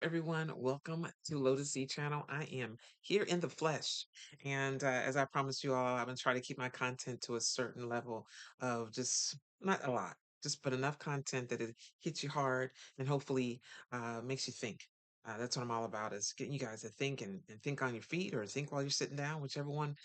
Everyone, welcome to Lotus Sea Channel. I am here in the flesh. And as I promised you all, I'm going to try to keep my content to a certain level of just not a lot, just but enough content that it hits you hard and hopefully makes you think. That's what I'm all about is getting you guys to think and think on your feet or think while you're sitting down, whichever one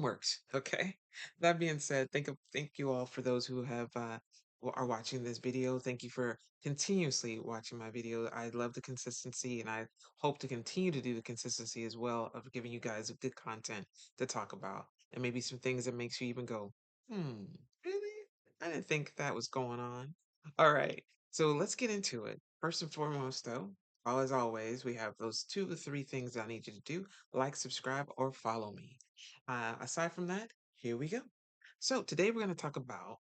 works. Okay. That being said, thank you all for those who have are watching this video. Thank you for continuously watching my video. I love the consistency and I hope to continue to do the consistency as well of giving you guys good content to talk about and maybe some things that makes you even go, really? I didn't think that was going on. All right. So let's get into it. First and foremost, though, all as always, we have those 2 to 3 things I need you to do: like, subscribe, or follow me. Aside from that, here we go. So today we're going to talk about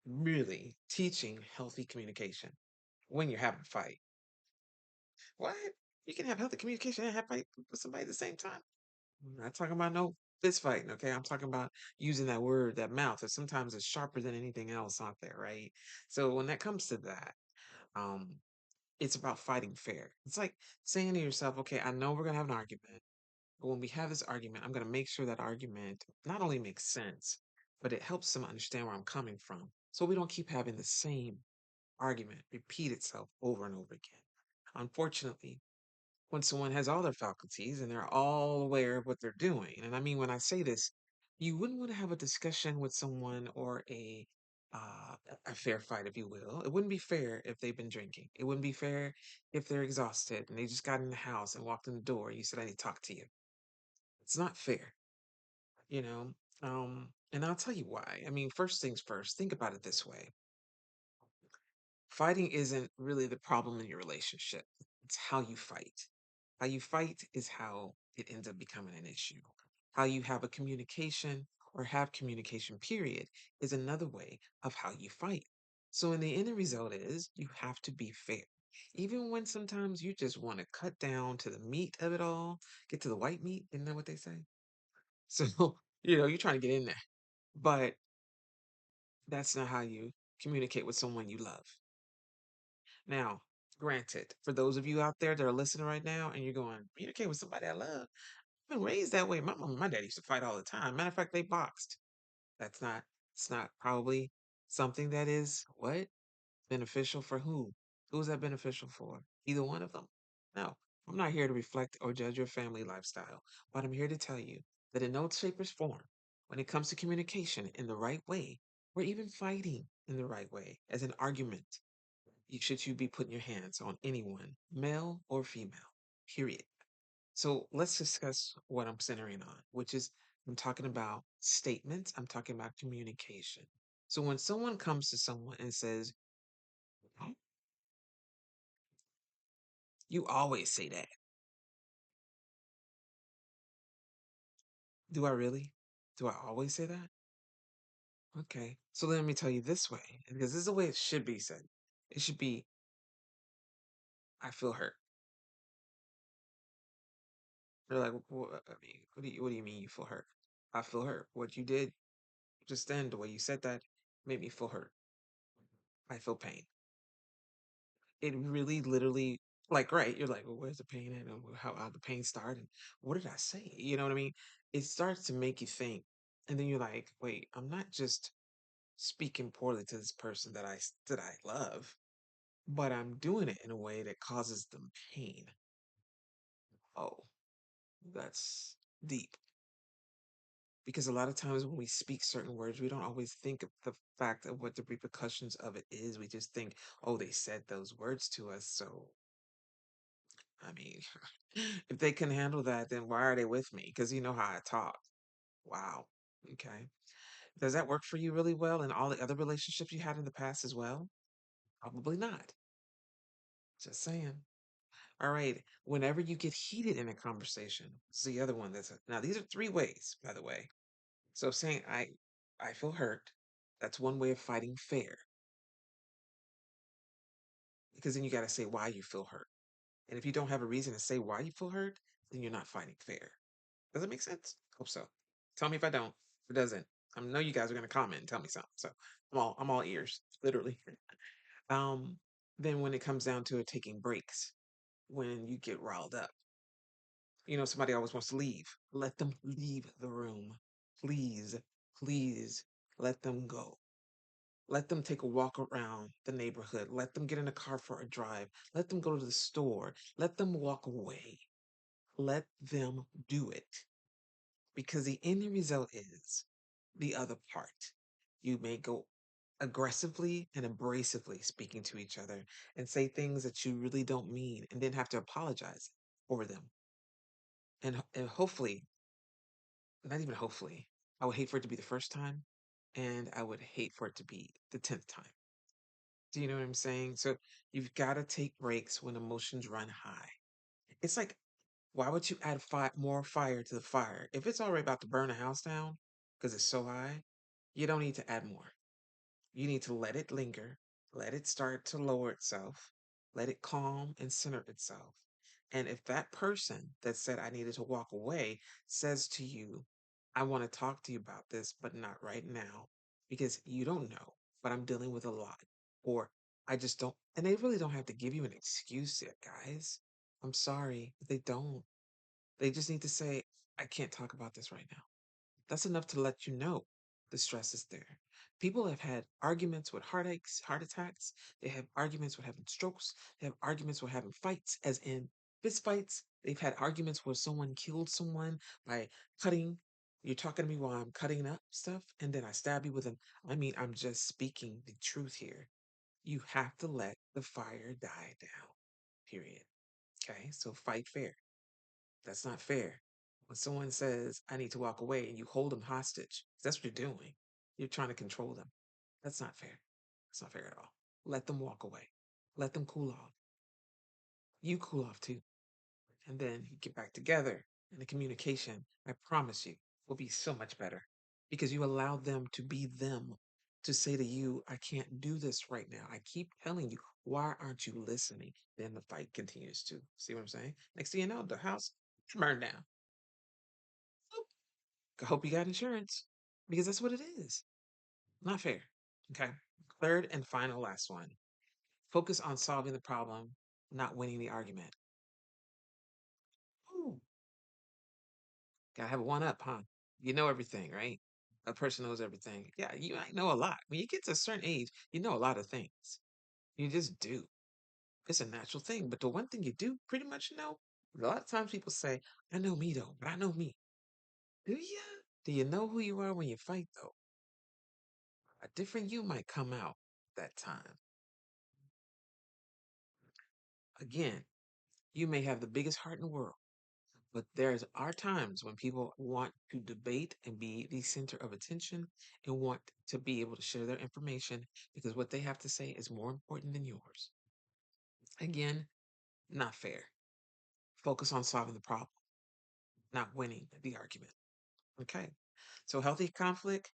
really teaching healthy communication when you're having a fight. What? You can have healthy communication and have fight with somebody at the same time. I'm not talking about no fist fighting, okay? I'm talking about using that word, that mouth, that sometimes is sharper than anything else out there, right? So when that comes to that, um, it's about fighting fair. It's like saying to yourself, okay, I know we're gonna have an argument, but when we have this argument, I'm gonna make sure that argument not only makes sense, but it helps them understand where I'm coming from. So we don't keep having the same argument repeat itself over and over again. Unfortunately, when someone has all their faculties and they're all aware of what they're doing, and I mean, when I say this, you wouldn't want to have a discussion with someone or a fair fight, if you will. It wouldn't be fair if they've been drinking. It wouldn't be fair if they're exhausted and they just got in the house and walked in the door. You said, I need to talk to you. It's not fair, you know? And I'll tell you why. I mean, first things first, think about it this way. Fighting isn't really the problem in your relationship. It's how you fight. How you fight is how it ends up becoming an issue. How you have a communication or have communication, period, is another way of how you fight. So, in the end result is you have to be fair. Even when sometimes you just want to cut down to the meat of it all, get to the white meat, isn't that what they say? So, you're trying to get in there. But that's not how you communicate with someone you love. Now, granted, for those of you out there that are listening right now and you're going, communicate with somebody I love. I've been raised that way. My mom and my dad used to fight all the time. Matter of fact, they boxed. That's not, it's not probably something that is what? Beneficial for who? Who's that beneficial for? Either one of them? No. I'm not here to reflect or judge your family lifestyle, but I'm here to tell you that in no shape or form, when it comes to communication in the right way, or even fighting in the right way, as an argument, should you be putting your hands on anyone, male or female, period. So let's discuss what I'm centering on, which is I'm talking about statements, I'm talking about communication. So when someone comes to someone and says, "Oh, you always say that," do I really? Do I always say that? Okay. So let me tell you this way, because this is the way it should be said. It should be, I feel hurt. They're like, I mean, what do you mean you feel hurt? I feel hurt. What you did just then, the way you said that, made me feel hurt. I feel pain. It really literally, like, right, you're like, well, where's the pain at? And how the pain started? What did I say? You know what I mean? It starts to make you think. And then you're like, wait, I'm not just speaking poorly to this person that I love, but I'm doing it in a way that causes them pain. Oh, that's deep. Because a lot of times when we speak certain words, we don't always think of the fact of what the repercussions of it is. We just think, oh, they said those words to us, so I mean, if they can handle that, then why are they with me? Because you know how I talk. Wow. Okay. Does that work for you really well in all the other relationships you had in the past as well? Probably not. Just saying. All right. Whenever you get heated in a conversation, this is the other one now these are 3 ways, by the way. So saying I feel hurt, that's one way of fighting fair. Because then you got to say why you feel hurt. And if you don't have a reason to say why you feel hurt, then you're not fighting fair. Does that make sense? Hope so. Tell me if I don't. If it doesn't, I know you guys are gonna comment and tell me something. So I'm all ears, literally. Um, then when it comes down to it, taking breaks. when you get riled up. Somebody always wants to leave. Let them leave the room. Please, please let them go. Let them take a walk around the neighborhood. Let them get in a car for a drive. Let them go to the store. Let them walk away. Let them do it. Because the end result is the other part. You may go aggressively and abrasively speaking to each other and say things that you really don't mean and then have to apologize for them. And hopefully, not even hopefully, I would hate for it to be the first time and I would hate for it to be the 10th time. Do you know what I'm saying? So you've got to take breaks when emotions run high. It's like, why would you add more fire to the fire? If it's already about to burn a house down because it's so high, you don't need to add more. You need to let it linger, let it start to lower itself, let it calm and center itself. And if that person that said I needed to walk away says to you, I want to talk to you about this, but not right now, because you don't know, but I'm dealing with a lot. Or I just don't, and they really don't have to give you an excuse yet, guys. I'm sorry, they don't. They just need to say, I can't talk about this right now. That's enough to let you know the stress is there. People have had arguments with heartaches, heart attacks. They have arguments with having strokes. They have arguments with having fights, as in fist fights. They've had arguments where someone killed someone by cutting. You're talking to me while I'm cutting up stuff, and then I stab you with an. I mean, I'm just speaking the truth here. You have to let the fire die down, period. Okay, so fight fair. That's not fair. When someone says, I need to walk away, and you hold them hostage, that's what you're doing. You're trying to control them. That's not fair. That's not fair at all. Let them walk away. Let them cool off. You cool off too. And then you get back together. And the communication, I promise you, will be so much better because you allow them to be them, to say to you, I can't do this right now. I keep telling you, why aren't you listening? Then the fight continues to. See what I'm saying? Next thing you know, the house burned down. I hope you got insurance because that's what it is. Not fair. Okay. Third and final last one. Focus on solving the problem, not winning the argument. Ooh, gotta have a one up, huh? You know everything, right? A person knows everything. Yeah, you might know a lot. When you get to a certain age, you know a lot of things. You just do. It's a natural thing. But the one thing you do pretty much know, a lot of times people say, I know me though, but I know me. Do you? Do you know who you are when you fight though? A different you might come out that time. Again, you may have the biggest heart in the world, but there's are times when people want to debate and be the center of attention and want to be able to share their information because what they have to say is more important than yours. Again, not fair. Focus on solving the problem, not winning the argument. Okay. So healthy conflict,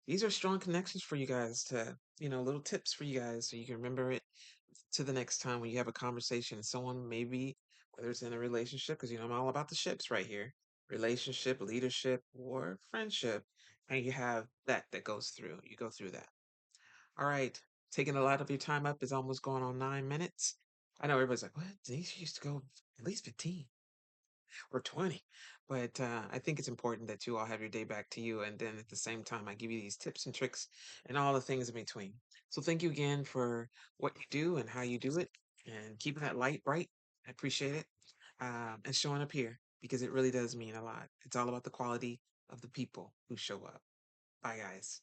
these are strong connections for you guys to, little tips for you guys so you can remember it to the next time when you have a conversation with someone, maybe whether it's in a relationship, because I'm all about the ships right here, relationship, leadership, or friendship, and you have that goes through. You go through that. All right, taking a lot of your time up is almost going on 9 minutes. I know everybody's like, "What? Denise used to go at least 15 or 20," but I think it's important that you all have your day back to you, and then at the same time, I give you these tips and tricks and all the things in between. So thank you again for what you do and how you do it, and keeping that light bright. I appreciate it, and showing up here because it really does mean a lot. It's all about the quality of the people who show up. Bye, guys.